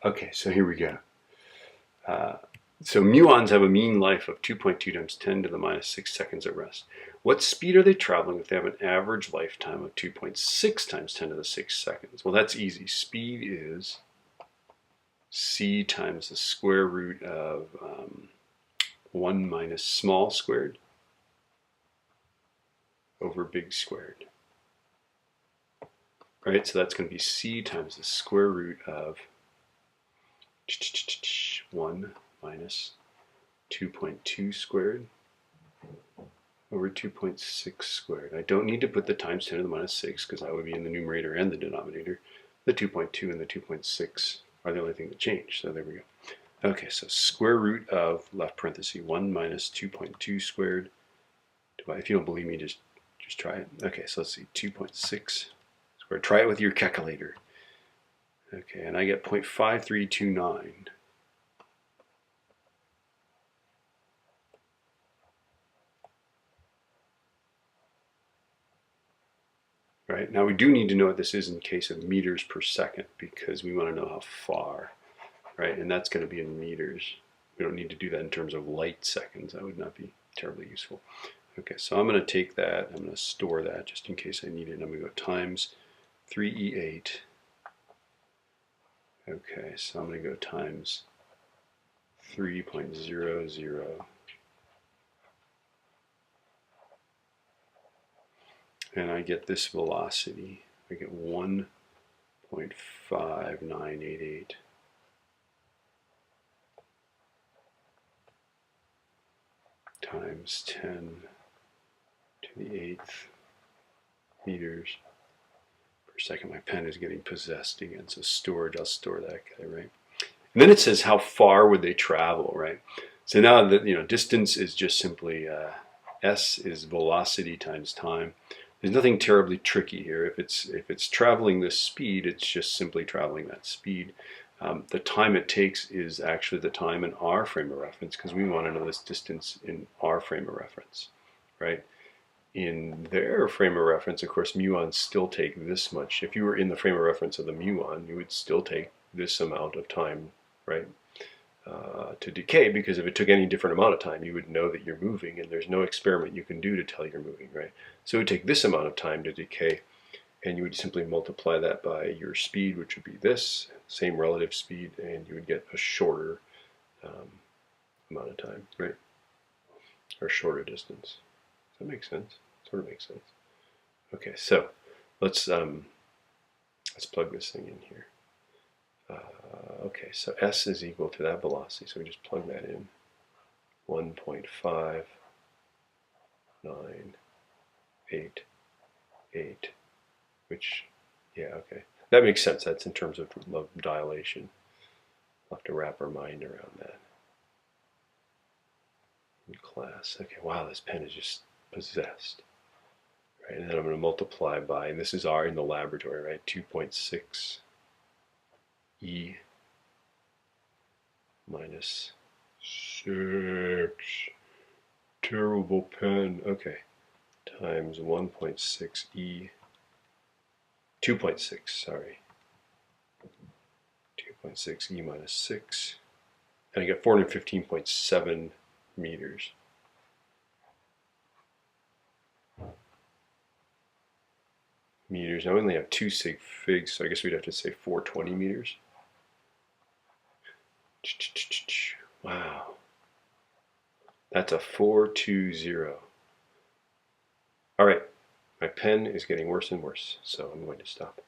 Okay, so here we go. So muons have a mean life of 2.2 times 10 to the minus 6 seconds at rest. What speed are they traveling if they have an average lifetime of 2.6 times 10 to the 6 seconds? Well, that's easy. Speed is c times the square root of 1 minus small squared over big squared. Right, so that's going to be c times the square root of 1 minus 2.2 squared over 2.6 squared. I don't need to put the times 10 to the minus 6 because that would be in the numerator and the denominator. The 2.2 and the 2.6 are the only thing that change. So there we go. Okay, so square root of left parenthesis 1 minus 2.2 squared. If you don't believe me, just try it. Okay, so let's see, 2.6 squared. Try it with your calculator. Okay, and I get 0.5329. Right, now we do need to know what this is in case of meters per second because we want to know how far, right? And that's going to be in meters. We don't need to do that in terms of light seconds. That would not be terribly useful. Okay, so I'm going to take that, I'm going to store that just in case I need it. I'm going to go times 3e8. Okay, so I'm going to go times 3.00. And I get this velocity. I get 1.5988 times 10 to the 8th meters per second. My pen is getting possessed again, so storage, I'll store that guy, right? And then it says how far would they travel, right? So now that, distance is just simply s is velocity times time. There's nothing terribly tricky here. If it's traveling this speed, it's just simply traveling that speed. The time it takes is actually the time in our frame of reference because we want to know this distance in our frame of reference, right? In their frame of reference, of course, muons still take this much. If you were in the frame of reference of the muon, you would still take this amount of time, right, to decay, because if it took any different amount of time, you would know that you're moving, and there's no experiment you can do to tell you're moving, right? So it would take this amount of time to decay, and you would simply multiply that by your speed, which would be this, same relative speed, and you would get a shorter amount of time, right? Or shorter distance. Does that make sense? Sort of makes sense. Okay, so let's plug this thing in here. Okay, so s is equal to that velocity, so we just plug that in. 1.598, which, yeah, okay. That makes sense. That's in terms of dilation. We'll have to wrap our mind around that in class. Okay, wow, this pen is just possessed. Right, and then I'm going to multiply by, and this is R in the laboratory, right, 2.6 E minus 6, terrible pen, okay, times 1.6 E, 2.6, sorry, 2.6 E minus 6, and I get 415.7 meters. Meters, now we only have 2 sig figs, so I guess we'd have to say 420 meters. Wow. That's a 420. All right, my pen is getting worse and worse, so I'm going to stop.